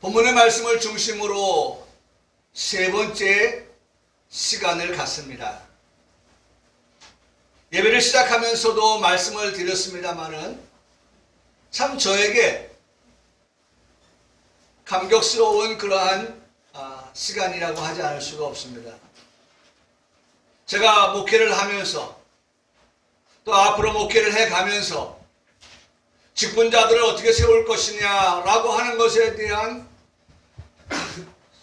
본문의 말씀을 중심으로 세 번째 시간을 갖습니다. 예배를 시작하면서도 말씀을 드렸습니다마는 참 저에게 감격스러운 그러한 시간이라고 하지 않을 수가 없습니다. 제가 목회를 하면서 또 앞으로 목회를 해가면서 직분자들을 어떻게 세울 것이냐라고 하는 것에 대한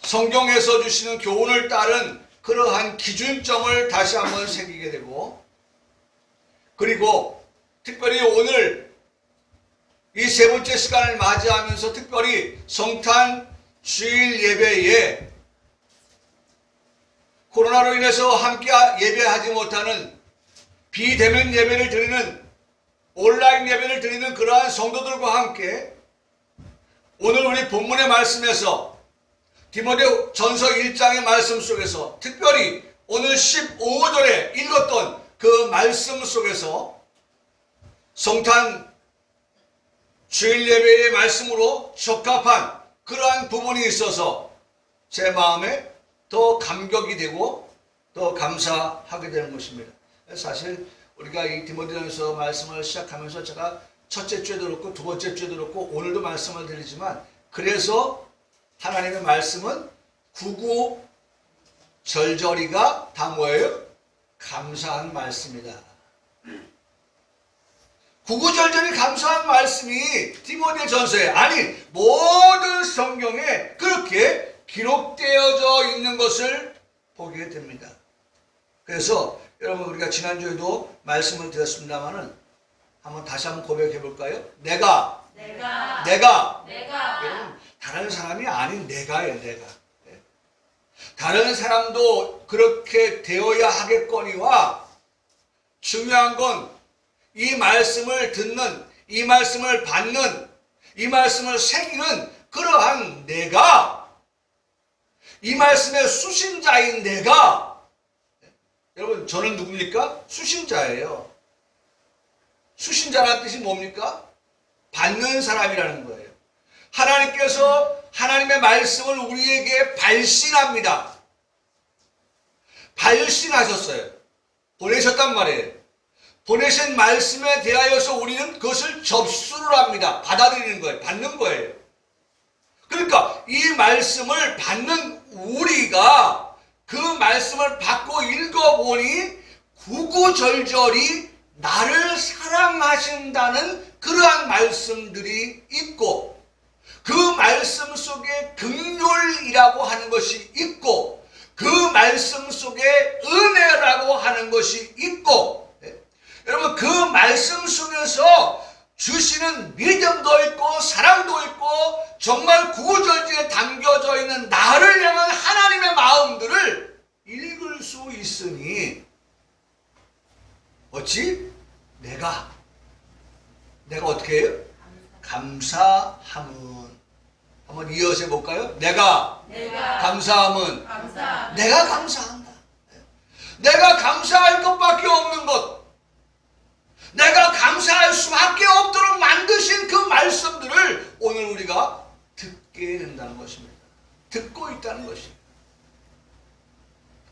성경에서 주시는 교훈을 따른 그러한 기준점을 다시 한번 새기게 되고, 그리고 특별히 오늘 이 세 번째 시간을 맞이하면서 특별히 성탄 주일 예배에 코로나로 인해서 함께 예배하지 못하는 비대면 예배를 드리는 온라인 예배를 드리는 그러한 성도들과 함께 오늘 우리 본문의 말씀에서 디모데전서 1장의 말씀 속에서 특별히 오늘 15절에 읽었던 그 말씀 속에서 성탄 주일 예배의 말씀으로 적합한 그러한 부분이 있어서 제 마음에 더 감격이 되고 더 감사하게 되는 것입니다. 사실 우리가 이 디모데전서 말씀을 시작하면서 제가 첫째 주에도 그렇고 두 번째 주에도 그렇고 오늘도 말씀을 드리지만, 그래서 하나님의 말씀은 구구절절이가 다 뭐예요? 감사한 말씀이다. 구구절절이 감사한 말씀이 디모데전서에, 아니 모든 성경에 그렇게 기록되어져 있는 것을 보게 됩니다. 그래서 여러분, 우리가 지난주에도 말씀을 드렸습니다마는 다시 한번 고백해 볼까요? 내가 여러분, 다른 사람이 아닌 내가예요. 내가. 다른 사람도 그렇게 되어야 하겠거니와, 중요한 건 이 말씀을 듣는, 이 말씀을 받는, 이 말씀을 새기는 그러한 내가, 이 말씀의 수신자인 내가. 여러분, 저는 누굽니까? 수신자예요. 수신자라는 뜻이 뭡니까? 받는 사람이라는 거예요. 하나님께서 하나님의 말씀을 우리에게 발신합니다. 발신하셨어요. 보내셨단 말이에요. 보내신 말씀에 대하여서 우리는 그것을 접수를 합니다. 받아들이는 거예요. 받는 거예요. 그러니까 이 말씀을 받는 우리가 그 말씀을 받고 읽어보니 구구절절이 나를 사랑하신다는 그러한 말씀들이 있고, 그 말씀 속에 긍휼이라고 하는 것이 있고, 그 말씀 속에 은혜라고 하는 것이 있고, 여러분, 그 말씀 속에서 주시는 믿음도 있고 사랑도 있고 정말 구구절절에 담겨져 있는 나를 향한 하나님의 마음들을 읽을 수 있으니, 어찌 내가 어떻게 해요? 감사함은. 한번 이어서 해볼까요? 내가 감사함은 내가 감사한다. 내가 감사할 것밖에 없는 것, 내가 감사할 수밖에 없도록 만드신 그 말씀들을 오늘 우리가 듣게 된다는 것입니다. 듣고 있다는 것입니다.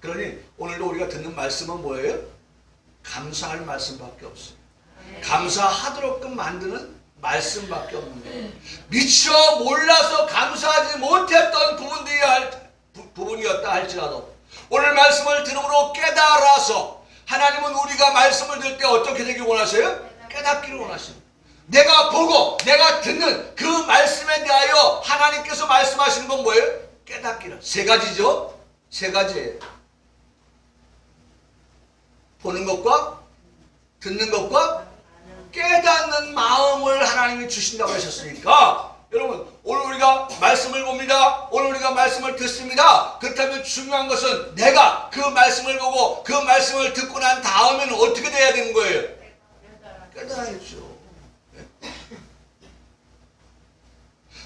그러니 오늘도 우리가 듣는 말씀은 뭐예요? 감사할 말씀밖에 없어요. 감사하도록끔 만드는 말씀밖에 없는 거예요. 미처 몰라서 감사하지 못했던 부분이었다 할지라도 오늘 말씀을 들음으로 깨달아서, 하나님은 우리가 말씀을 들을 때 어떻게 되길 원하세요? 깨닫기를 원하십니다. 내가 보고 내가 듣는 그 말씀에 대하여 하나님께서 말씀하시는 건 뭐예요? 깨닫기를. 세 가지죠? 세 가지예요. 보는 것과 듣는 것과 깨닫는 마음을 하나님이 주신다고 하셨으니까, 여러분, 오늘 우리가 말씀을 봅니다. 오늘 우리가 말씀을 듣습니다. 그렇다면 중요한 것은 내가 그 말씀을 보고 그 말씀을 듣고 난 다음에는 어떻게 돼야 되는 거예요? 깨달아야죠.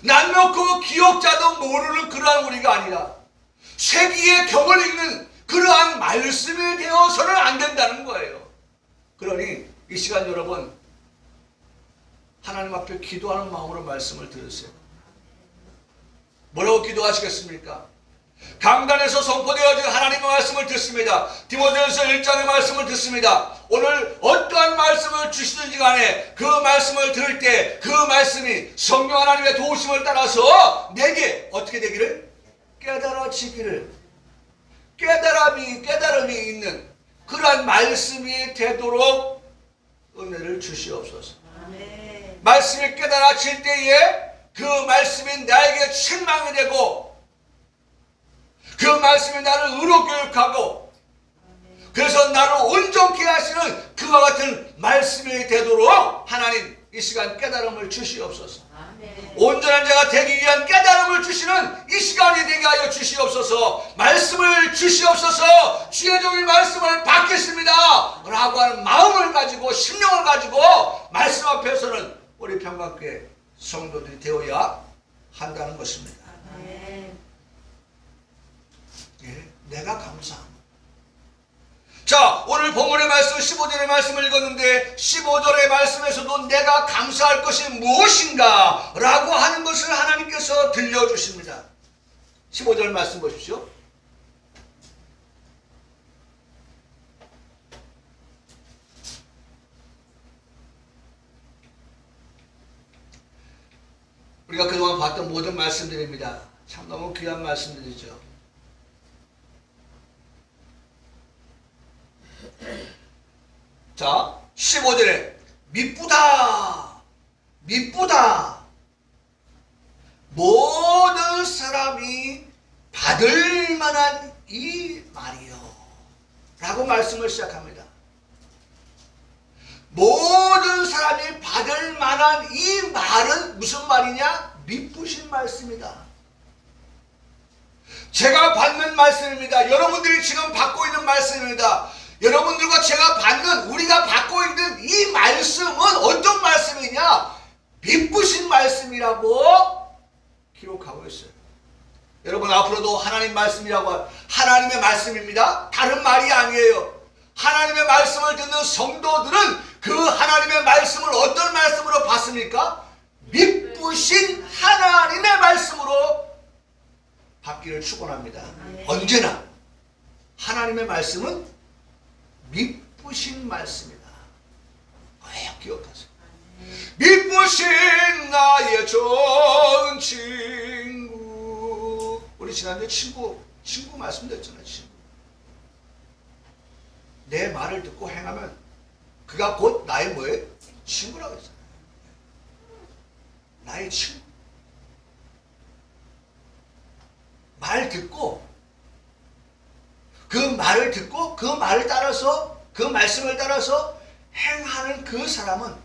남놓고 기억자도 모르는 그러한 우리가 아니라 세기의 경을 읽는 그러한 말씀이 되어서는 안 된다는 거예요. 그러니 이 시간 여러분, 하나님 앞에 기도하는 마음으로 말씀을 들으세요. 뭐라고 기도하시겠습니까? 강단에서 선포되어진 하나님의 말씀을 듣습니다. 디모데전서 1장의 말씀을 듣습니다. 오늘 어떠한 말씀을 주시든지 간에 그 말씀을 들을 때 그 말씀이 성령 하나님의 도우심을 따라서 내게 어떻게 되기를? 깨달아지기를, 깨달음이 있는 그러한 말씀이 되도록 은혜를 주시옵소서. 아멘. 말씀이 깨달아질 때에 그 말씀이 나에게 책망이 되고 그 말씀이 나를 의로 교육하고 그래서 나를 온전케 하시는 그와 같은 말씀이 되도록 하나님 이 시간 깨달음을 주시옵소서. 아멘. 온전한 자가 되기 위한 깨달음을 주시는 이 시간이 되게 하여 주시옵소서. 말씀을 주시옵소서. 주의 종이 말씀을 받겠습니다 라고 하는 마음을 가지고 심령을 가지고 말씀 앞에서는 우리 평강교회 성도들이 되어야 한다는 것입니다. 아멘. 예, 내가 감사합니다. 자, 오늘 본문의 말씀 15절의 말씀을 읽었는데 15절의 말씀에서도 내가 감사할 것이 무엇인가 라고 하는 것을 하나님께서 들려주십니다. 15절 말씀 보십시오. 우리가 그동안 봤던 모든 말씀들입니다. 참 너무 귀한 말씀들이죠. 자, 15절에 미쁘다 모든 사람이 받을 만한 이 말이요 라고 말씀을 시작합니다. 모든 사람이 받을 만한 이 말은 무슨 말이냐? 미쁘신 말씀이다. 제가 받는 말씀입니다. 여러분들이 지금 받고 있는 말씀입니다. 여러분들과 제가 받는, 우리가 받고 있는 이 말씀은 어떤 말씀이냐? 미쁘신 말씀이라고 기록하고 있어요. 여러분 앞으로도 하나님 말씀이라고, 하나님의 말씀입니다. 다른 말이 아니에요. 하나님의 말씀을 듣는 성도들은 그 하나님의 말씀을 어떤 말씀으로 받습니까? 미쁘신 하나님의 말씀으로 받기를 축원합니다. 언제나 하나님의 말씀은 미쁘신 말씀이다. 꼭 기억하세요. 미쁘신 나의 좋은 친구. 우리 지난주에 친구 말씀드렸잖아요. 친구. 내 말을 듣고 행하면 그가 곧 나의 뭐예요? 친구라고 했잖아요. 나의 친구. 말 듣고 그 말을 듣고 그 말을 따라서 그 말씀을 따라서 행하는 그 사람은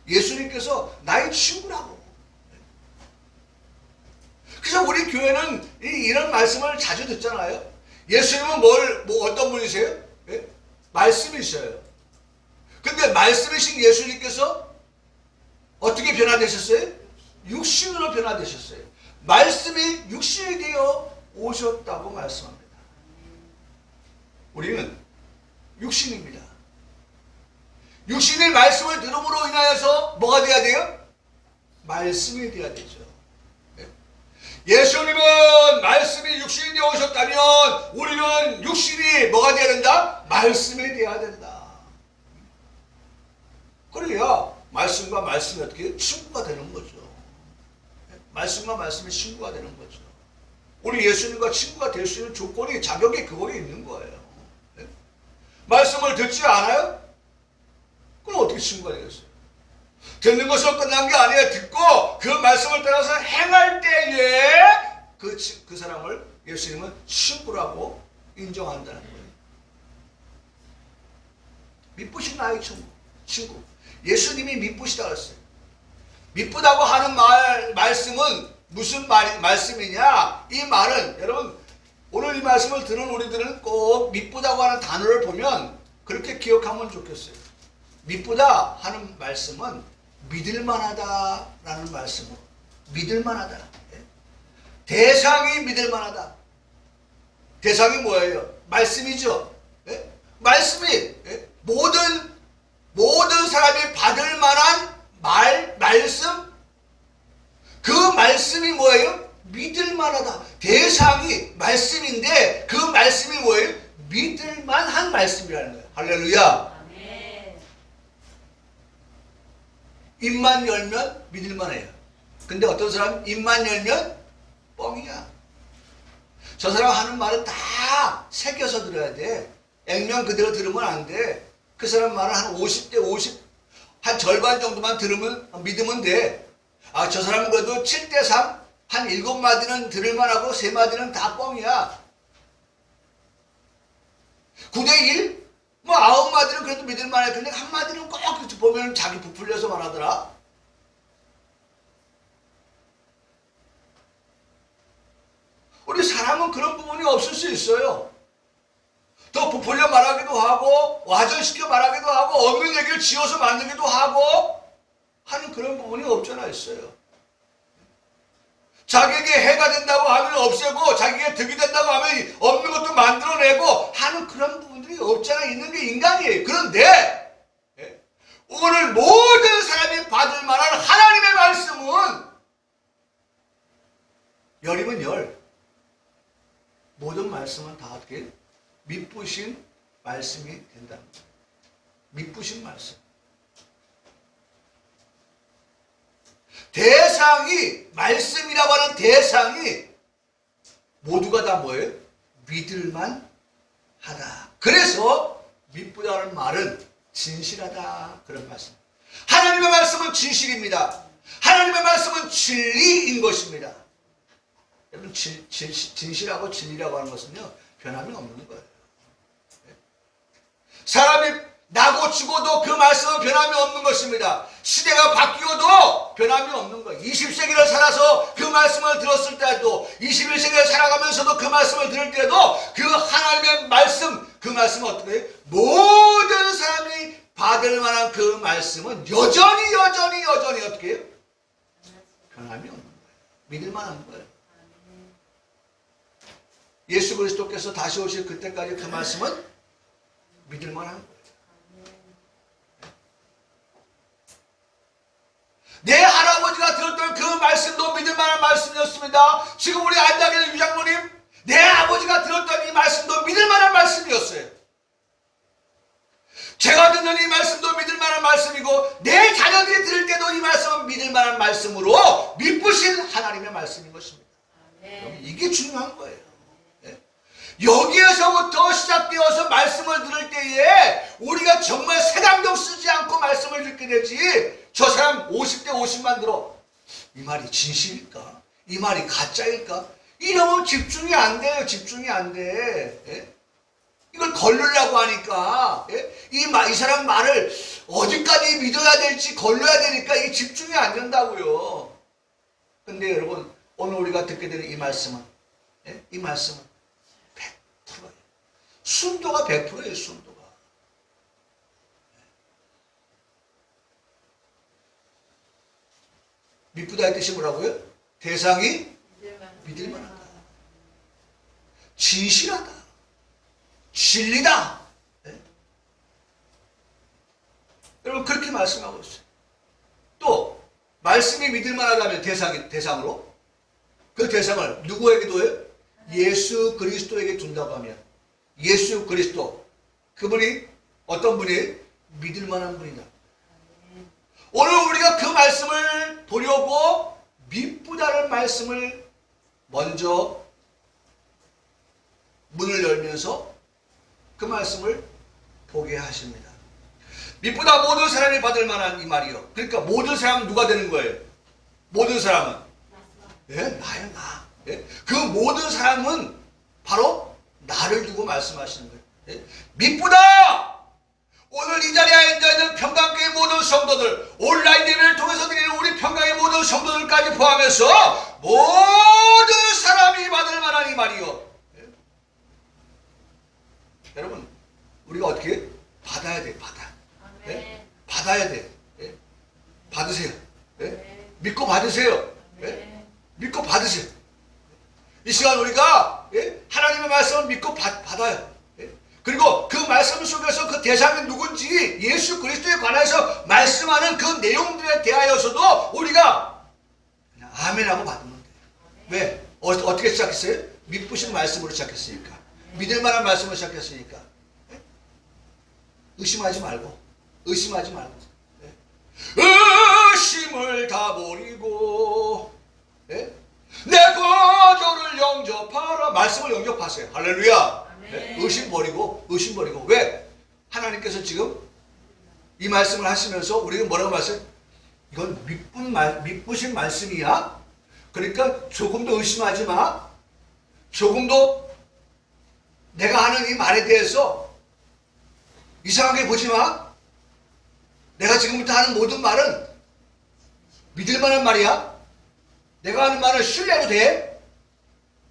예수님께서 나의 친구라고. 그래서 우리 교회는 이런 말씀을 자주 듣잖아요. 예수님은 어떤 분이세요? 예? 말씀이셔요. 근데 말씀이신 예수님께서 어떻게 변화되셨어요? 육신으로 변화되셨어요. 말씀이 육신이 되어 오셨다고 말씀합니다. 우리는 육신입니다. 육신의 말씀을 들음으로 인하여서 뭐가 돼야 돼요? 말씀이 돼야 되죠. 예수님은 말씀이 육신이 되어 오셨다면 우리는 육신이 뭐가 돼야 된다? 말씀이 돼야 된다. 그래야 말씀과 말씀이 어떻게 친구가 되는 거죠. 말씀과 말씀이 친구가 되는 거죠. 우리 예수님과 친구가 될 수 있는 조건이, 자격이 그거에 있는 거예요. 말씀을 듣지 않아요? 그럼 어떻게 친구가 되겠어요? 듣는 것으로 끝난 게 아니에요. 듣고 그 말씀을 따라서 행할 때에 그 사람을 예수님은 친구라고 인정한다는 거예요. 미쁘신 나의 친구. 예수님이 미쁘시다고 했어요. 미쁘다고 하는 말씀은 무슨 말씀이냐? 이 말은 여러분 오늘 이 말씀을 들은 우리들은 꼭 미쁘다고 하는 단어를 보면 그렇게 기억하면 좋겠어요. 미쁘다 하는 말씀은 믿을만하다라는 말씀으로, 믿을만하다. 대상이 믿을만하다. 대상이 뭐예요? 말씀이죠. 말씀이 모든 사람이 받을 만한 말씀, 그 말씀이 뭐예요? 믿을만하다. 대상이 말씀인데 그 말씀이 뭐예요? 믿을만한 말씀이라는 거예요. 할렐루야. 아멘. 입만 열면 믿을만해요. 근데 어떤 사람 입만 열면 뻥이야. 저 사람 하는 말은 다 새겨서 들어야 돼. 액면 그대로 들으면 안 돼. 그 사람 말은 한 50대 50, 한 절반 정도만 들으면 믿으면 돼. 아, 저 사람은 그래도 7대 3, 한 7마디는 들을만하고 3마디는 다 뻥이야. 9대 1, 뭐 9마디는 그래도 믿을만해. 근데 한 마디는 꼭 보면 자기 부풀려서 말하더라. 우리 사람은 그런 부분이 없을 수 있어요. 더 부풀려 말하기도 하고 와전시켜 말하기도 하고 없는 얘기를 지어서 만들기도 하고 하는 그런 부분이 없잖아 있어요. 자기에게 해가 된다고 하면 없애고 자기에게 득이 된다고 하면 없는 것도 만들어내고 하는 그런 부분들이 없잖아 있는 게 인간이에요. 그런데 오늘 모든 사람이 받을 만한 하나님의 말씀은 열이면 열, 모든 말씀은 다 어떻게 믿부신 말씀이 된답니다. 믿부신 말씀. 대상이, 말씀이라고 하는 대상이 모두가 다 뭐예요? 믿을만 하다. 그래서 믿부다는 말은 진실하다. 그런 말씀. 하나님의 말씀은 진실입니다. 하나님의 말씀은 진리인 것입니다. 여러분, 진실하고 진리라고 하는 것은요, 변함이 없는 거예요. 사람이 나고 죽어도 그 말씀은 변함이 없는 것입니다. 시대가 바뀌어도 변함이 없는 거예요. 20세기를 살아서 그 말씀을 들었을 때도 21세기를 살아가면서도 그 말씀을 들을 때도 그 하나님의 말씀, 그 말씀은 어떻게 해요? 모든 사람이 받을 만한 그 말씀은 여전히 어떻게 해요? 변함이 없는 거예요. 믿을 만한 거예요. 예수 그리스도께서 다시 오실 그때까지 그 말씀은 믿을 만한 거예요. 내 할아버지가 들었던 그 말씀도 믿을 만한 말씀이었습니다. 지금 우리 앉아계신 유장로님, 내 아버지가 들었던 이 말씀도 믿을 만한 말씀이었어요. 제가 듣는 이 말씀도 믿을 만한 말씀이고 내 자녀들이 들을 때도 이 말씀은 믿을 만한 말씀으로 믿으신 하나님의 말씀인 것입니다. 이게 중요한 거예요. 여기에서부터 시작되어서 말씀을 들을 때에 우리가 정말 색안경 쓰지 않고 말씀을 듣게 되지, 저 사람 50대 50만 들어 이 말이 진실일까? 이 말이 가짜일까? 이러면 집중이 안 돼요. 집중이 안 돼. 이걸 걸르려고 하니까 이 사람 말을 어디까지 믿어야 될지 걸러야 되니까 이게 집중이 안 된다고요. 근데 여러분, 오늘 우리가 듣게 되는 이 말씀은 100%예요. 순도가 100%예요. 순도가. 믿부다의 뜻이 뭐라고요? 대상이 믿을 만하다. 진실하다. 진리다. 여러분, 그렇게 말씀하고 있어요. 또 말씀이 믿을 만하다면 대상으로 그 대상을 누구에게 둬요? 예수 그리스도에게 둔다고 하면 예수 그리스도, 그분이 어떤 분이에요? 믿을 만한 분이다. 오늘 우리가 그 말씀을 보려고 믿부다는 말씀을 먼저 문을 열면서 그 말씀을 보게 하십니다. 믿부다 모든 사람이 받을 만한 이 말이요. 그러니까 모든 사람은 누가 되는 거예요? 모든 사람은 나예요, 나. 그 모든 사람은 바로 나를 두고 말씀하시는 거예요. 믿부다! 오늘 이 자리에 앉아있는 평강교회 모든 성도들, 온라인 예배를 통해서 드리는 우리 평강의 모든 성도들까지 포함해서 모든 사람이 받을 만한 이 말이요. 여러분, 우리가 어떻게 받아야 돼? 받아야 돼. 받으세요. 믿고 받으세요. 믿고 받으세요. 이 시간 우리가 하나님의 말씀을 믿고 받아요. 그리고 그 말씀 속에서 그 대상이 누군지 예수 그리스도에 관해서 말씀하는 그 내용들에 대하여서도 우리가 그냥 아멘하고 받으면 돼요. 왜? 어떻게 시작했어요? 믿으신 말씀으로 시작했으니까. 믿을 만한 말씀으로 시작했으니까. 예? 의심하지 말고. 의심하지 말고. 예? 의심을 다 버리고. 예? 내 거절을 영접하라. 말씀을 영접하세요. 할렐루야. 예? 의심 버리고. 의심 버리고. 왜? 하나님께서 지금 이 말씀을 하시면서 우리는 뭐라고 말씀해요? 이건 믿으신 말씀이야. 그러니까 조금도 의심하지 마. 조금도 내가 하는 이 말에 대해서 이상하게 보지 마. 내가 지금부터 하는 모든 말은 믿을 만한 말이야. 내가 하는 말은 신뢰도 돼.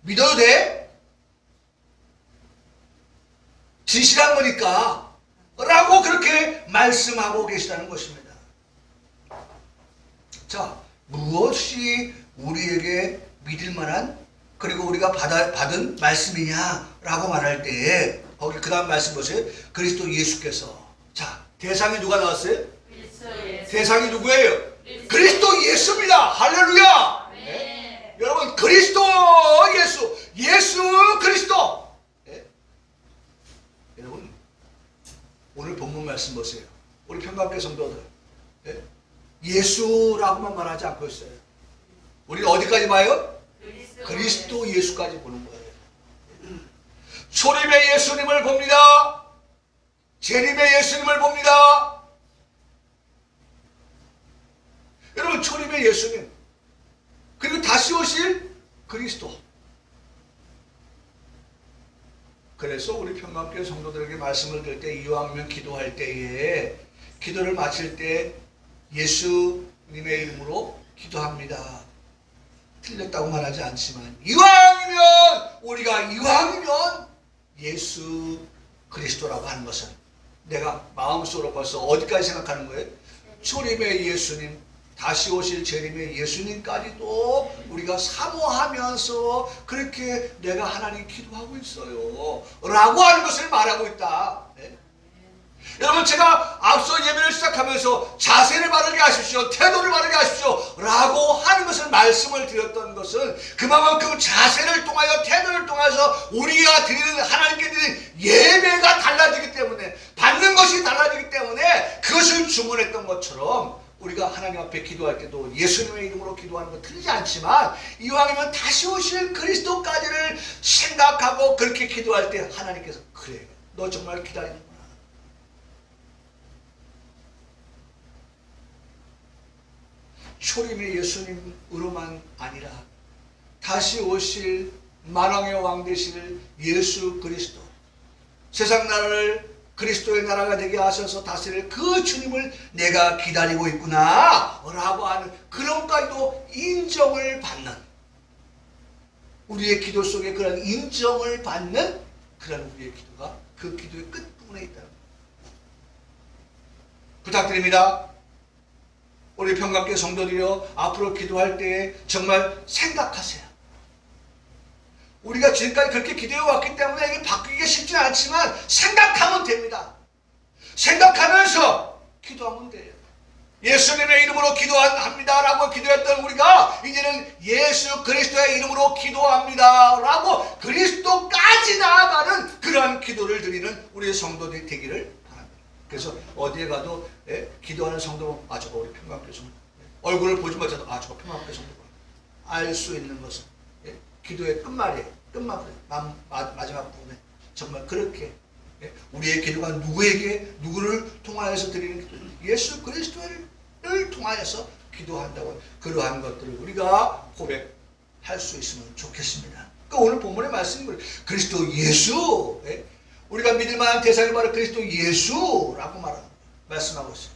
믿어도 돼. 진실한 거니까. 라고 그렇게 말씀하고 계시다는 것입니다. 자, 무엇이 우리에게 믿을 만한 그리고 우리가 받은 말씀이냐라고 말할 때에 거기 그 다음 말씀 보세요. 그리스도 예수께서. 자, 대상이 누가 나왔어요? 대상이 누구예요? 그리스도 예수입니다. 할렐루야. 네? 여러분, 그리스도 예수 그리스도. 네? 여러분, 오늘 본문 말씀 보세요. 우리 평강교회 성도들. 네? 예수라고만 말하지 않고 있어요. 우리는 어디까지 봐요? 그리스도 예수까지 보는 거예요. 초림의 예수님을 봅니다. 재림의 예수님을 봅니다. 여러분, 초림의 예수님 그리고 다시 오실 그리스도. 그래서 우리 평강교회 성도들에게 말씀을 드릴 때 이왕이면 기도할 때에 기도를 마칠 때 예수님의 이름으로 기도합니다. 틀렸다고 말하지 않지만 우리가 이왕이면 예수 그리스도라고 하는 것은 내가 마음속으로 벌써 어디까지 생각하는 거예요? 초림의 예수님, 다시 오실 재림의 예수님까지도 우리가 사모하면서 그렇게 내가 하나님 기도하고 있어요 라고 하는 것을 말하고 있다. 네? 여러분, 제가 앞서 예배를 시작하면서 자세를 바르게 하십시오, 태도를 바르게 하십시오 라고 하는 것을 말씀을 드렸던 것은 그만큼 자세를 통하여 태도를 통해서 우리가 드리는 하나님께 드리는 예배가 달라지기 때문에, 받는 것이 달라지기 때문에 그것을 주문했던 것처럼 우리가 하나님 앞에 기도할 때도 예수님의 이름으로 기도하는 건 틀리지 않지만 이왕이면 다시 오실 그리스도까지를 생각하고 그렇게 기도할 때 하나님께서 그래, 너 정말 기다리는구나. 초림의 예수님으로만 아니라 다시 오실 만왕의 왕 되실 예수 그리스도, 세상 나라를 그리스도의 나라가 되게 하셔서 다스릴 그 주님을 내가 기다리고 있구나 라고 하는 그런까지도 인정을 받는, 우리의 기도 속에 그런 인정을 받는 그런 우리의 기도가 그 기도의 끝부분에 있다. 부탁드립니다. 우리 평강교회 성도들이여, 앞으로 기도할 때에 정말 생각하세요. 우리가 지금까지 그렇게 기도해 왔기 때문에 이게 바뀌기가 쉽지 않지만 생각하면 됩니다. 생각하면서 기도하면 돼요. 예수님의 이름으로 기도합니다 라고 기도했던 우리가 이제는 예수 그리스도의 이름으로 기도합니다 라고 그리스도까지 나아가는 그러한 기도를 드리는 우리의 성도들이 되기를 바랍니다. 그래서 어디에 가도 기도하는 성도, 저거 우리 평강교회 성도, 얼굴을 보지 못해도 저거 평강교회 성도가 알 수 있는 것은 기도의 끝말이에요. 마지막 부분에 정말 그렇게 우리의 기도가 누구를 통하여서 드리는 기도, 예수 그리스도를 통하여서 기도한다고, 그러한 것들을 우리가 고백할 수 있으면 좋겠습니다. 그러니까 오늘 본문의 말씀은 그리스도 예수, 우리가 믿을 만한 대상이 바로 그리스도 예수라고 말씀하고 있어요.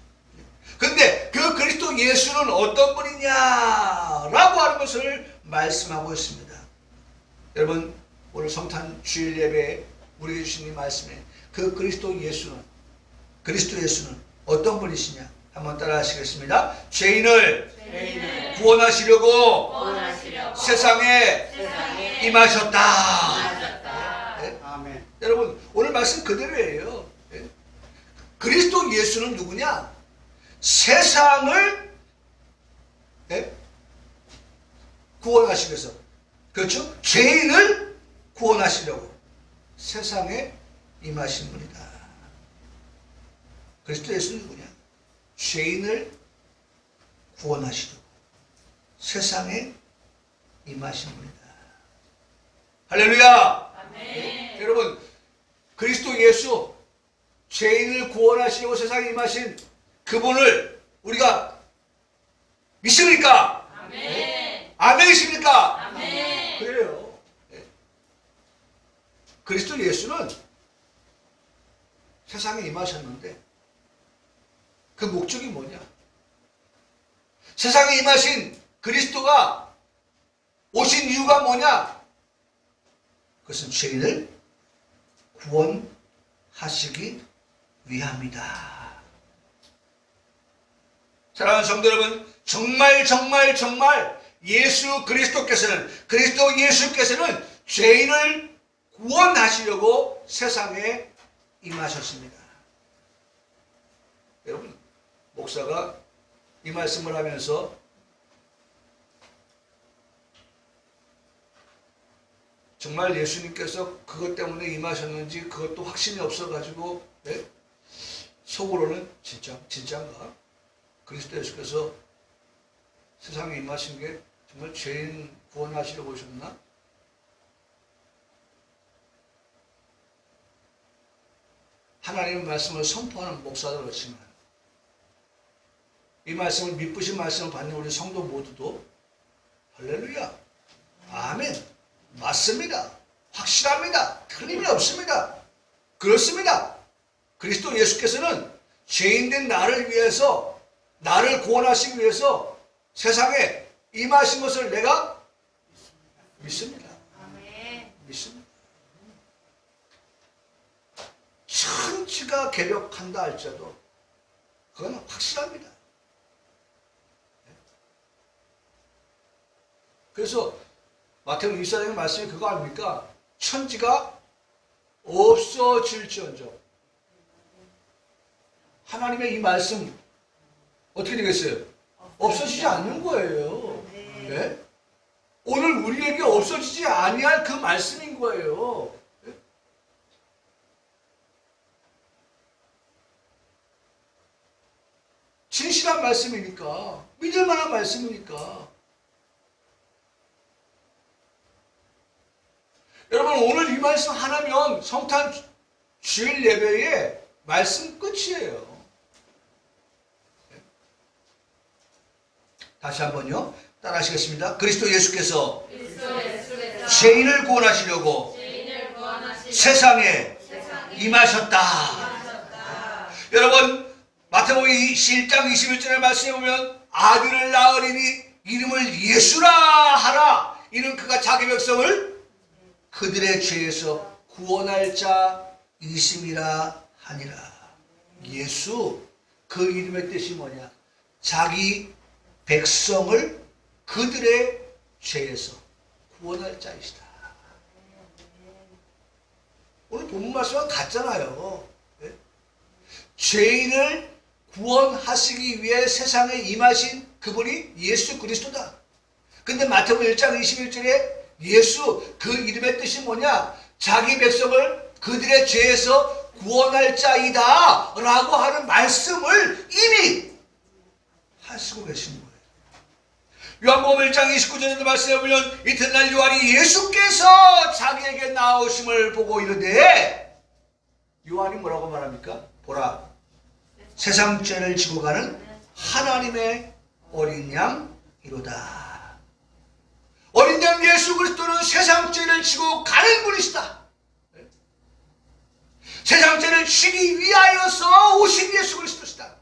근데 그 그리스도 예수는 어떤 분이냐라고 하는 것을 말씀하고 있습니다. 여러분, 오늘 성탄 주일 예배에 우리에게 주신 이 말씀에 그 그리스도 예수는 어떤 분이시냐 한번 따라 하시겠습니다. 죄인을 구원하시려고 세상에 임하셨다. 네? 아멘. 여러분, 오늘 말씀 그대로예요. 네? 그리스도 예수는 누구냐? 세상을 구원하시기 위해서, 그렇죠? 죄인을 구원하시려고 세상에 임하신 분이다. 그리스도 예수는 누구냐? 죄인을 구원하시려고 세상에 임하신 분이다. 할렐루야! 아멘. 여러분, 그리스도 예수, 죄인을 구원하시려고 세상에 임하신 그분을 우리가 믿습니까? 아멘. 아멘이십니까? 아멘. 그래요. 네. 그리스도 예수는 세상에 임하셨는데 그 목적이 뭐냐? 세상에 임하신 그리스도가 오신 이유가 뭐냐? 그것은 죄인을 구원하시기 위함이다. 사랑하는 성도 여러분, 정말 예수 그리스도께서는, 그리스도 예수께서는 죄인을 구원하시려고 세상에 임하셨습니다. 여러분, 목사가 이 말씀을 하면서 정말 예수님께서 그것 때문에 임하셨는지 그것도 확신이 없어가지고, 네? 속으로는 진짜인가? 그리스도 예수께서 세상에 임하신 게 정말 죄인 구원하시려고 오셨나? 하나님의 말씀을 선포하는 목사도 그렇지만 이 말씀을 믿으신 말씀을 받는 우리 성도 모두도 할렐루야, 아멘, 맞습니다, 확실합니다, 틀림이 없습니다. 그렇습니다. 그리스도 예수께서는 죄인된 나를 위해서, 나를 구원하시기 위해서 세상에 임하신 것을 내가 믿습니다. 아멘. 믿습니다. 천지가 개벽한다 할지라도 그건 확실합니다. 그래서 마태복음 24장의 말씀이 그거 아닙니까? 천지가 없어질지언정. 하나님의 이 말씀 어떻게 되겠어요? 없어지지 않는 거예요. 네? 오늘 우리에게 없어지지 아니할 그 말씀인 거예요. 네? 진실한 말씀이니까, 믿을 만한 말씀이니까. 여러분, 오늘 이 말씀 하나면 성탄 주일 예배의 말씀 끝이에요. 다시 한번요. 따라하시겠습니다. 그리스도 예수께서 죄인을 구원하시려고 세상에 임하셨다. 여러분, 마태복음 1장 21절의 말씀에 보면 아들을 낳으리니 이름을 예수라 하라. 이는 그가 자기 백성을 그들의 죄에서 구원할 자이심이라 하니라. 예수, 그 이름의 뜻이 뭐냐? 자기 백성을 그들의 죄에서 구원할 자이시다. 오늘 본문 말씀과 같잖아요. 네? 죄인을 구원하시기 위해 세상에 임하신 그분이 예수 그리스도다. 근데 마태복음 1장 21절에 예수, 그 이름의 뜻이 뭐냐? 자기 백성을 그들의 죄에서 구원할 자이다 라고 하는 말씀을 이미 하시고 계신 거예요. 요한복음 1장 29절에도 말씀해 보면 이튿날 요한이 예수께서 자기에게 나오심을 보고 이르되, 요한이 뭐라고 말합니까? 보라, 세상 죄를 지고 가는 하나님의 어린 양이로다. 어린 양 예수 그리스도는 세상 죄를 지고 가는 분이시다. 세상 죄를 지기 위하여서 오신 예수 그리스도시다.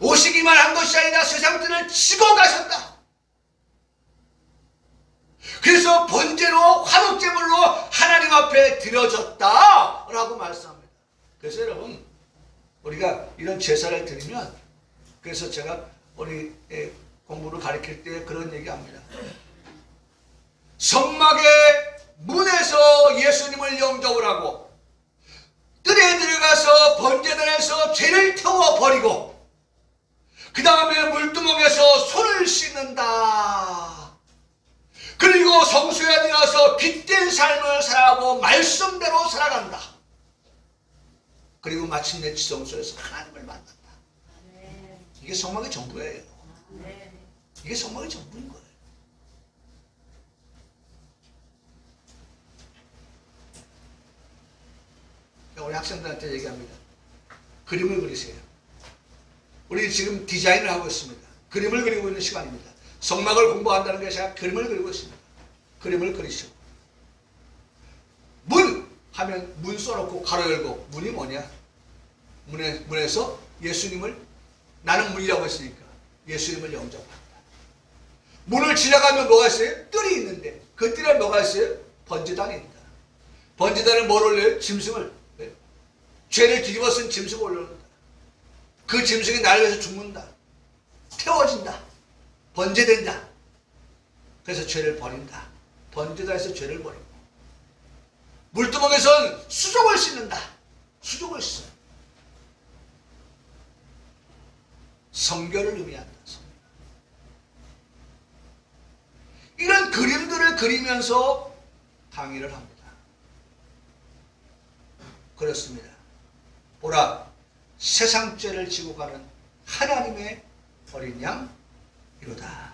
오시기만 한 것이 아니라 세상 죄를 지고 가셨다. 그래서 번제로 화목제물로 하나님 앞에 드려졌다 라고 말씀합니다. 그래서 여러분, 우리가 이런 제사를 드리면, 그래서 제가 우리 공부를 가르칠 때 그런 얘기합니다. 성막의 문에서 예수님을 영접을 하고 뜰에 들어가서 번제단에서 죄를 태워버리고 그 다음에 물두멍에서 손을 씻는다. 성소에 들어서 빛된 삶을 살아가고 말씀대로 살아간다. 그리고 마침내 지성소에서 하나님을 만난다. 이게 성막의 전부예요. 이게 성막의 전부인 거예요. 우리 학생들한테 얘기합니다. 그림을 그리세요. 우리 지금 디자인을 하고 있습니다. 그림을 그리고 있는 시간입니다. 성막을 공부한다는 게 제가 그림을 그리고 있습니다. 그림을 그리시고 문 하면 문 써놓고 가로 열고 문이 뭐냐? 문에서 예수님을 나는 문이라고 했으니까 예수님을 영접한다. 문을 지나가면 뭐가 있어요? 뜰이 있는데 그 뜰에 뭐가 있어요? 번제단이 있다. 번제단을 뭘 올려요? 짐승을. 네? 죄를 뒤집어 쓴 짐승을 올려놓는다. 그 짐승이 나를 위해서 죽는다. 태워진다. 번제된다. 그래서 죄를 버린다. 번제단에서 죄를 버리고 물두멍에선 수족을 씻는다. 수족을 씻어요. 성결을 의미한다. 성결. 이런 그림들을 그리면서 강의를 합니다. 그렇습니다. 보라, 세상 죄를 지고 가는 하나님의 어린 양 이로다.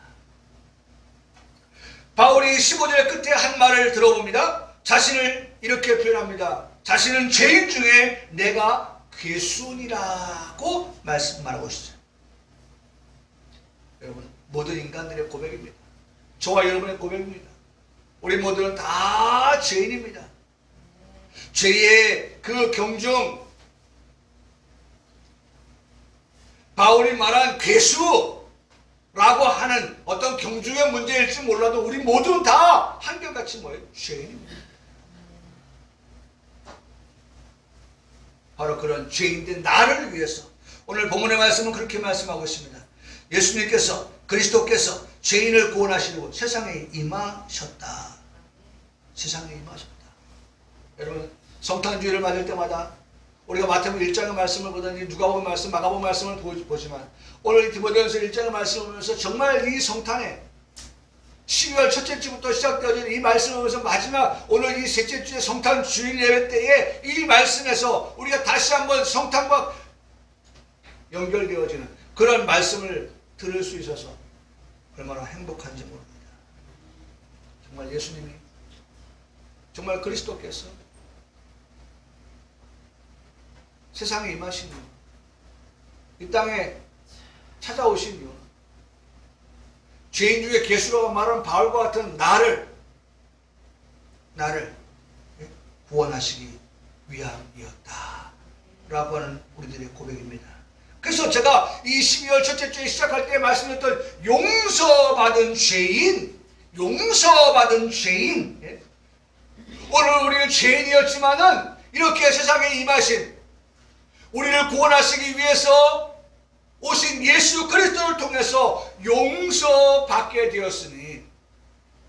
바울이 15절 끝에 한 말을 들어봅니다. 자신을 이렇게 표현합니다. 자신은 죄인 중에 내가 괴수니라고 말하고 있어요. 여러분, 모든 인간들의 고백입니다. 저와 여러분의 고백입니다. 우리 모두는 다 죄인입니다. 죄의 그 경중, 바울이 말한 괴수라고 하는 어떤 경중의 문제일지 몰라도 우리 모두는 다 한결같이 뭐예요? 죄인입니다. 바로 그런 죄인된 나를 위해서 오늘 본문의 말씀은 그렇게 말씀하고 있습니다. 예수님께서 그리스도께서 죄인을 구원하시려고 세상에 임하셨다. 세상에 임하셨다. 여러분, 성탄주의를 맞을 때마다 우리가 마태복음 1장의 말씀을 보다니 누가복음 말씀, 마가복음 말씀을 보지만 오늘 디모데전서 1장의 말씀을 보면서 정말 이 성탄에 12월 첫째 주부터 시작되어진 이 말씀을 보면서 마지막 오늘 이 셋째 주의 성탄 주일 예배 때에 이 말씀에서 우리가 다시 한번 성탄과 연결되어지는 그런 말씀을 들을 수 있어서 얼마나 행복한지 모릅니다. 정말 예수님이, 정말 그리스도께서 세상에 임하신 이유, 이 땅에 찾아오신 이유, 죄인 중에 괴수라고 말하는 바울과 같은 나를 구원하시기 위함이었다 라고 하는 우리들의 고백입니다. 그래서 제가 이 12월 첫째 주에 시작할 때 말씀드렸던 용서받은 죄인, 오늘 우리는 죄인이었지만은 이렇게 세상에 임하신 우리를 구원하시기 위해서 오신 예수 그리스도를 통해서 용서받게 되었으니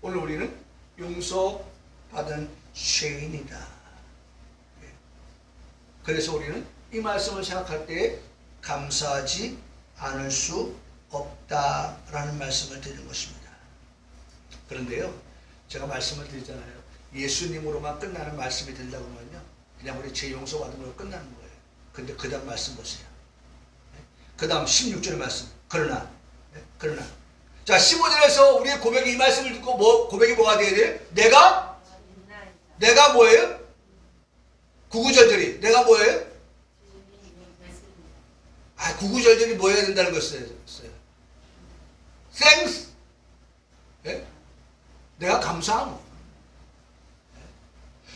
오늘 우리는 용서받은 죄인이다. 그래서 우리는 이 말씀을 생각할 때 감사하지 않을 수 없다라는 말씀을 드리는 것입니다. 그런데요, 제가 말씀을 드리잖아요. 예수님으로만 끝나는 말씀이 된다고 하면요, 그냥 우리 죄 용서받은 걸로 끝나는 거예요. 근데 그 다음 말씀 보세요. 그 다음 16절의 말씀. 그러나. 자, 15절에서 우리의 고백이 이 말씀을 듣고 고백이 뭐가 되어야 돼요? 내가 뭐예요? 구구절절이. 내가 뭐예요? 구구절절이 뭐 해야 된다는 것이었어요. Thanks. 내가 감사함.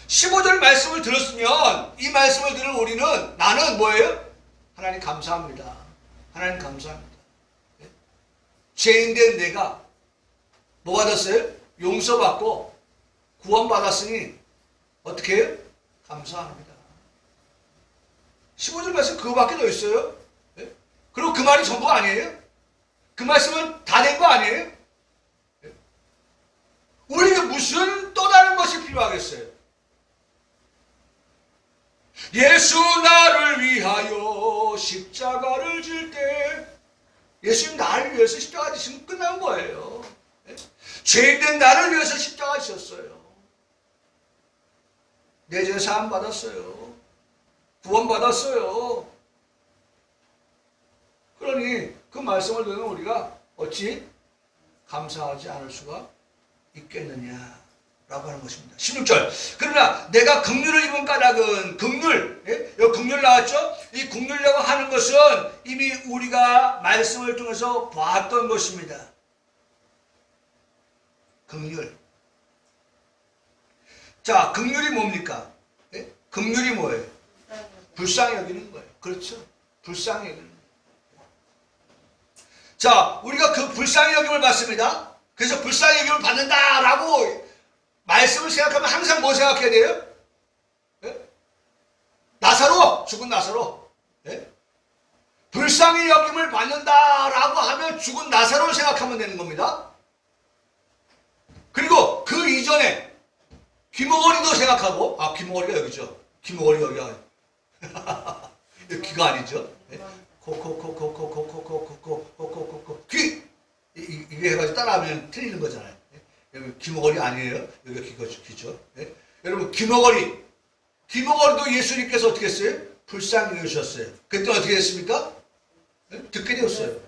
15절 말씀을 들었으면 이 말씀을 들은 우리는 나는 뭐예요? 하나님 감사합니다. 하나님 감사합니다. 죄인된 내가 뭐 받았어요? 용서받고 구원받았으니 어떻게 해요? 감사합니다. 15절 말씀 그거밖에 더 있어요? 그리고 그 말이 전부가 아니에요? 그 말씀은 다 된 거 아니에요? 우리에게 무슨 또 다른 것이 필요하겠어요? 예수 나를 위하여 십자가를 질 때 예수님 나를 위해서 십자가 지시면 끝난 거예요. 죄인된 나를 위해서 십자가 지셨어요. 내 죄 사함 받았어요. 구원 받았어요. 그러니 그 말씀을 듣는 우리가 어찌 감사하지 않을 수가 있겠느냐라고 하는 것입니다. 16절. 그러나 내가 긍휼을 입은 까닭은 긍휼, 예? 여기 긍휼 나왔죠? 이 긍휼이라고 하는 것은 이미 우리가 말씀을 통해서 봤던 것입니다. 긍휼. 자, 긍휼이 뭡니까? 예? 긍휼이 뭐예요? 불쌍히 여기는 거예요. 그렇죠? 불쌍히 여기는 거예요. 자, 우리가 그 불쌍히 여김을 받습니다. 그래서 불쌍히 여김을 받는다라고 말씀을 생각하면 항상 뭐 생각해야 돼요? 예? 나사로, 죽은 나사로. 예? 불쌍히 여김을 받는다라고 하면 죽은 나사로를 생각하면 되는 겁니다. 그리고 그 이전에 귀머거리도 생각하고, 아, 귀머거리가 여기죠. 귀머거리 여기가. 귀가 아니죠. 코코코코코코코코코코코코코 귀! 이게 해가지고 따라하면 틀리는 거잖아요. 여기 귀머거리 아니에요. 여기가 귀죠. 여러분, 귀머거리도 예수님께서 어떻게 했어요? 불쌍히 여기셨어요. 그때 어떻게 됐습니까? 듣게 되었어요.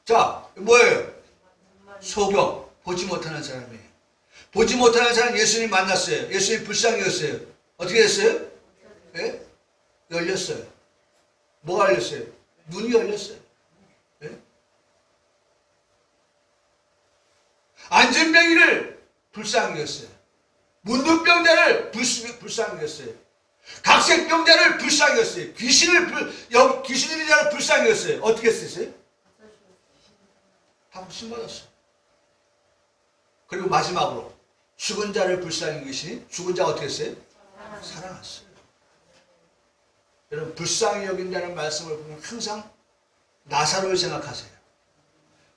자, 뭐예요? 소경. 보지 못하는 사람이에요. 보지 못하는 사람 예수님 만났어요. 예수님 불쌍히였어요. 어떻게 됐어요? 예? 열렸어요. 뭐가 열렸어요? 눈이 열렸어요. 예? 안전병이를 불쌍히였어요. 문둥병자를 불쌍히였어요. 각색병자를 불쌍히였어요. 귀신 들린 자를 불쌍히였어요. 어떻게 했어요? 다 신받았어요. 그리고 마지막으로 죽은 자를 불쌍히 여기시니 죽은 자가 어떻게 했어요? 살아났어요. 여러분, 불쌍히 여긴다는 말씀을 보면 항상 나사로를 생각하세요.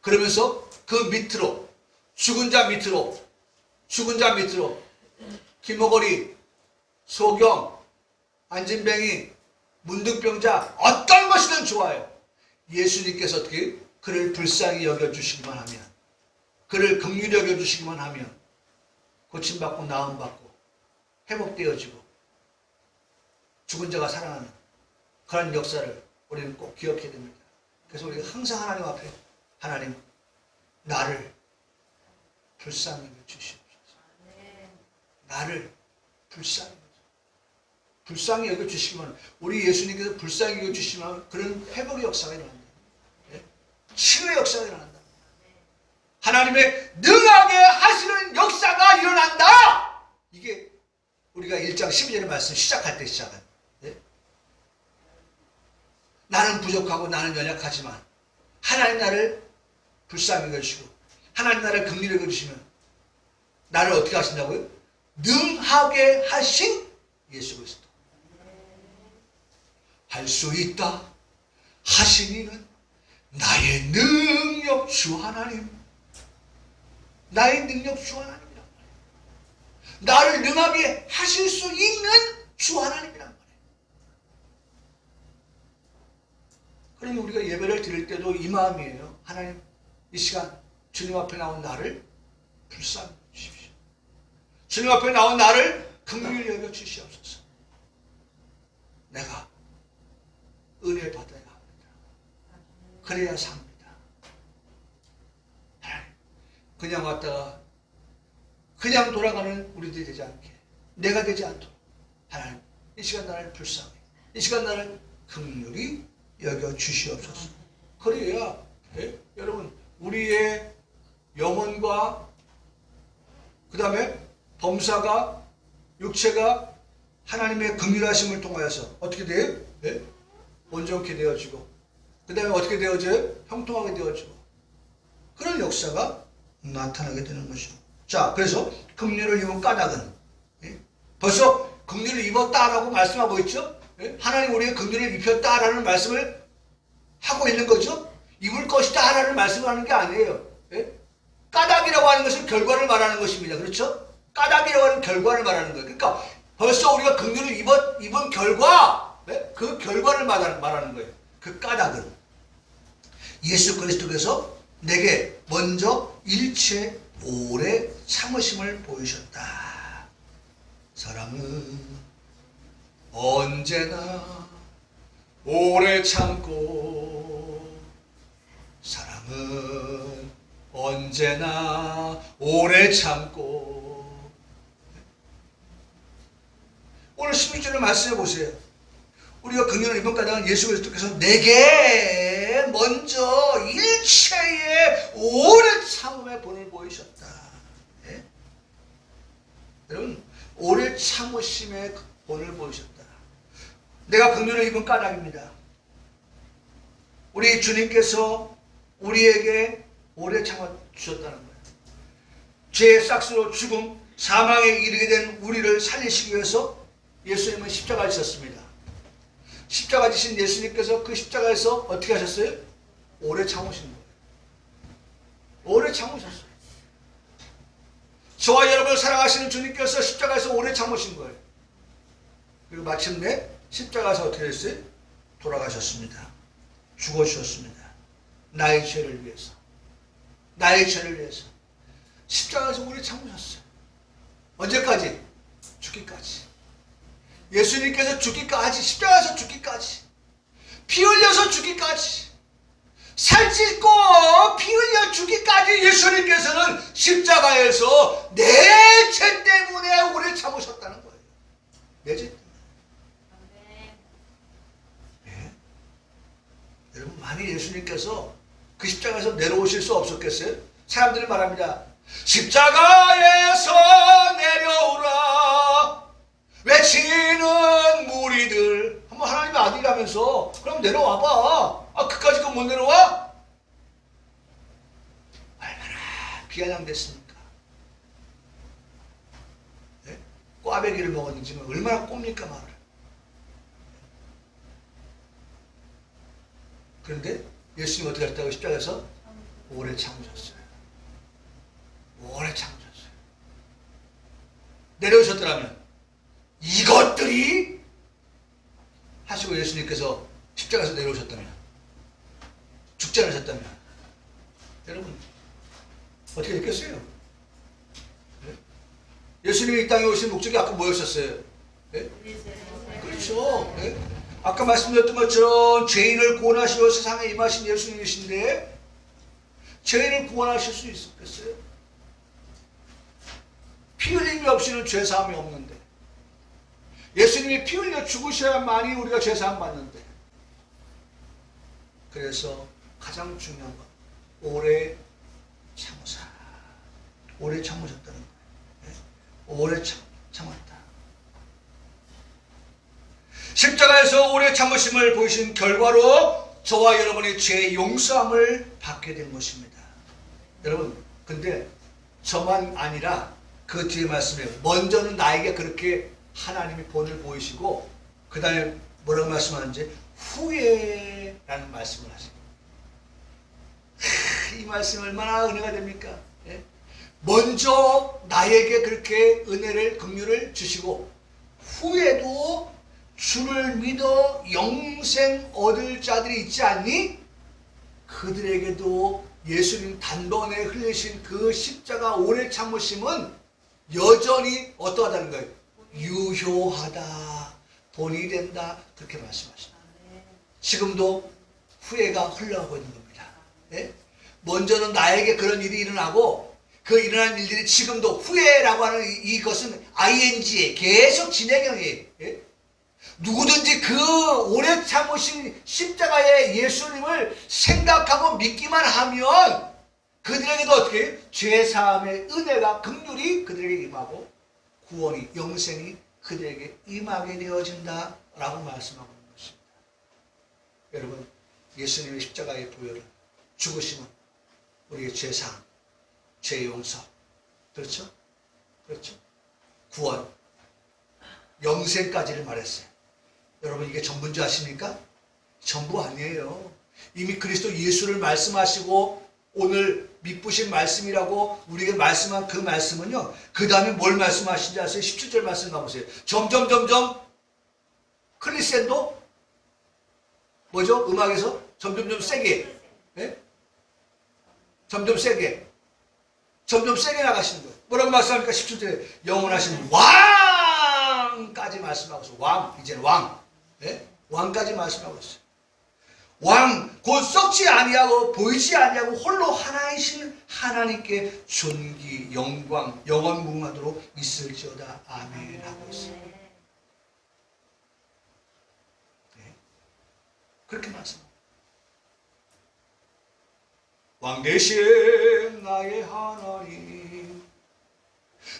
그러면서 그 밑으로 죽은 자 밑으로 귀머거리, 소경, 안진뱅이, 문둥병자 어떤 것이든 좋아요. 예수님께서 어떻게 그를 불쌍히 여겨주시기만 하면, 그를 긍휼히 여겨주시기만 하면 고침받고 나음받고 회복되어지고 죽은 자가 살아나는 그런 역사를 우리는 꼭 기억해야 됩니다. 그래서 우리가 항상 하나님 앞에, 하나님 나를 불쌍히 여겨주시옵소서. 나를 불쌍히 여겨주시기만, 우리 예수님께서 불쌍히 여겨주시면 그런 회복의 역사가 일어난다. 치유의 역사가 일어난다. 하나님의 능하게 하시는 역사가 일어난다. 이게 우리가 1장 12절의 말씀 시작할 때 시작한. 네? 나는 부족하고 나는 연약하지만 하나님 나를 불쌍히 여기시고 하나님 나를 긍휼히 여기시면 나를 어떻게 하신다고요? 능하게 하신 예수 그리스도. 할 수 있다 하신 이는 나의 능력 주 하나님. 나의 능력 주 하나님이란 말이에요. 나를 능하게 하실 수 있는 주 하나님이란 말이에요. 그러니 우리가 예배를 드릴 때도 이 마음이에요. 하나님, 이 시간 주님 앞에 나온 나를 불쌍히 주십시오. 주님 앞에 나온 나를 긍휼히 여겨 주시옵소서. 내가 은혜 받아야 합니다. 그래야 삽니다. 그냥 왔다가 그냥 돌아가는 우리들이 되지 않게, 내가 되지 않도록 하나님 이 시간 나를 불쌍히, 이 시간 나를 긍휼히 여겨 주시옵소서. 그래야 여러분 우리의 영혼과 그 다음에 범사가, 육체가 하나님의 긍휼하심을 통하여서 어떻게 돼요? 온전케 되어지고 그 다음에 어떻게 되어져요? 형통하게 되어지고 그런 역사가 나타나게 되는 것이죠. 자, 그래서 긍휼을 입은 까닭은 벌써 긍휼을 입었다라고 말씀하고 있죠. 하나님 우리의 긍휼을 입혔다라는 말씀을 하고 있는 거죠. 입을 것이다라는 말씀을 하는 게 아니에요. 까닭이라고 하는 것은 결과를 말하는 것입니다. 그렇죠? 까닭이라고 하는 결과를 말하는 거예요. 그러니까 벌써 우리가 긍휼을 입은 결과, 그 결과를 말하는 거예요. 그 까닭은 예수 그리스도께서 내게 먼저 일체 오래 참으심을 보이셨다. 사랑은 언제나 오래 참고, 사랑은 언제나 오래 참고. 오늘 16절을 말씀해 보세요. 우리가 긍휼을 입은 까닭은 예수 그리스도께서 내게 먼저 일체의 오래 참음의 본을 보이셨다. 예? 여러분, 오래 참으심의 본을 보이셨다. 내가 긍휼을 입은 까닭입니다. 우리 주님께서 우리에게 오래 참아 주셨다는 거예요. 죄의 싹스로 죽음, 사망에 이르게 된 우리를 살리시기 위해서 예수님은 십자가를 지셨습니다. 십자가 지신 예수님께서 그 십자가에서 어떻게 하셨어요? 오래 참으신 거예요. 오래 참으셨어요. 저와 여러분을 사랑하시는 주님께서 십자가에서 오래 참으신 거예요. 그리고 마침내 십자가에서 어떻게 됐어요? 돌아가셨습니다. 죽어주셨습니다. 나의 죄를 위해서. 나의 죄를 위해서. 십자가에서 오래 참으셨어요. 언제까지? 죽기까지. 예수님께서 죽기까지, 십자가에서 죽기까지, 피 흘려서 죽기까지, 살찌고 피 흘려 죽기까지 예수님께서는 십자가에서 내 죄 때문에 오래 참으셨다는 거예요. 내 죄 때문에. 네. 여러분, 만일 예수님께서 그 십자가에서 내려오실 수 없었겠어요? 사람들이 말합니다. 십자가에서 내려오라 외치는 무리들. 한번 하나님의 아들이라면서 그럼 내려와봐. 아, 그까짓 거 못 내려와? 얼마나 비아냥됐습니까? 네? 꽈배기를 먹었는지 얼마나 꼽니까 말을. 그런데 예수님 어떻게 했다고? 십자가에서 오래 참으셨어요. 오래 참으셨어요. 내려오셨더라면 이것들이 하시고 예수님께서 십자가에서 내려오셨다면, 죽지 않으셨다면, 여러분 어떻게 됐겠어요? 네? 예수님이 이 땅에 오신 목적이 아까 뭐였었어요? 네? 그렇죠. 네? 아까 말씀드렸던 것처럼 죄인을 구원하시려 세상에 임하신 예수님이신데 죄인을 구원하실 수 있었겠어요? 피 흘림이 없이는 죄사함이 없는데, 예수님이 피 흘려 죽으셔야만이 우리가 죄사함 받는데, 그래서 가장 중요한 것, 오래 참으사. 오래 참으셨다는 거예요. 네? 오래 참았다. 십자가에서 오래 참으심을 보이신 결과로 저와 여러분의 죄 용서함을 받게 된 것입니다. 여러분, 근데 저만 아니라 그 뒤에 말씀에 먼저는 나에게 그렇게 하나님이 본을 보이시고 그 다음에 뭐라고 말씀하는지 후회라는 말씀을 하십니다. 이 말씀 얼마나 은혜가 됩니까? 예? 먼저 나에게 그렇게 은혜를, 긍휼을 주시고 후에도 주를 믿어 영생 얻을 자들이 있지 않니? 그들에게도 예수님 단번에 흘리신 그 십자가 오래 참으심은 여전히 어떠하다는 거예요? 유효하다, 본이 된다, 그렇게 말씀하십니다. 지금도 후회가 흘러가고 있는 겁니다. 예? 먼저는 나에게 그런 일이 일어나고 그 일어난 일들이 지금도 후회라고 하는 이것은 ing에 계속 진행형이에요. 예? 누구든지 그 오래 참으신 십자가의 예수님을 생각하고 믿기만 하면 그들에게도 어떻게 해요? 죄사함의 은혜가, 긍휼이 그들에게 임하고 구원이, 영생이 그들에게 임하게 되어진다 라고 말씀하고 있는 것입니다. 여러분, 예수님의 십자가의 부여를, 죽으심은 우리의 죄사함, 죄 용서, 그렇죠? 그렇죠? 구원, 영생까지를 말했어요. 여러분, 이게 전부인 줄 아십니까? 전부 아니에요. 이미 그리스도 예수를 말씀하시고 오늘 미쁘신 말씀이라고 우리에게 말씀한 그 말씀은요, 그 다음에 뭘 말씀하신지 아세요? 17절 말씀 가보세요. 점점 클리센도 뭐죠? 음악에서 점점 세게, 예? 점점 세게 점점 세게 나가시는 거예요. 뭐라고 말씀합니까? 17절에 영원하신 왕까지 말씀하고 있어요. 왕, 이제는 왕. 네? 왕까지 말씀하고 있어요. 왕, 곧 썩지 아니하고 보이지 아니하고 홀로 하나이신 하나님께 존귀, 영광, 영원 무궁하도록 있을지어다. 아멘 하고 있어요. 네. 그렇게 말씀합니다. 왕 대신 나의 하나님,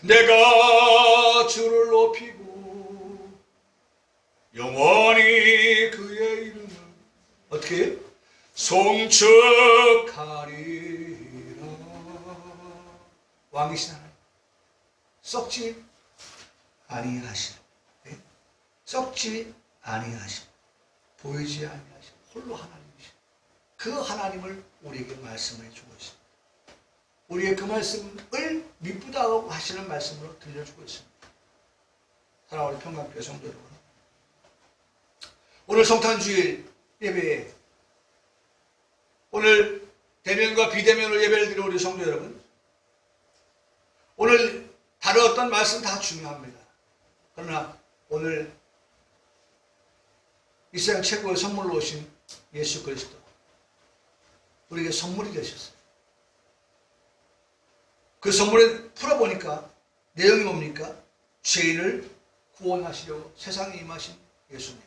내가 주를 높이고 영원히 그의 이름을 어떻게 해요? 송축하리라. 왕이신 하나님, 썩지 아니하시는, 네? 썩지 아니하시는, 보이지 아니하시는 홀로 하나님이신 그 하나님을 우리에게 말씀해 주고 있습니다. 우리의 그 말씀을 미쁘다고 하시는 말씀으로 들려주고 있습니다. 사랑하는 평강교회 성도 여러분, 오늘 성탄주일 예배에 오늘 대면과 비대면으로 예배를 드리는 우리 성도 여러분, 오늘 다른 어떤 말씀 다 중요합니다. 그러나 오늘 이 세상 최고의 선물로 오신 예수 그리스도, 우리에게 선물이 되셨어요. 그 선물을 풀어보니까 내용이 뭡니까? 죄인을 구원하시려고 세상에 임하신 예수님.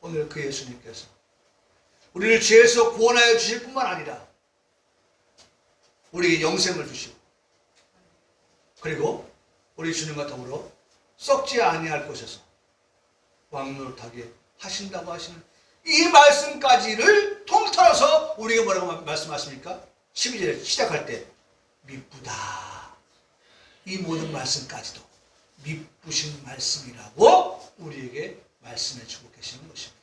오늘 그 예수님께서 우리를 죄에서 구원하여 주실 뿐만 아니라 우리에게 영생을 주시고, 그리고 우리 주님과 더불어 썩지 아니할 곳에서 왕노릇하게 하신다고 하시는 이 말씀까지를 통틀어서 우리가 뭐라고 말씀하십니까? 12절에 시작할 때 미쁘다. 이 모든 말씀까지도 미쁘신 말씀이라고 우리에게 말씀해 주고 계시는 것입니다.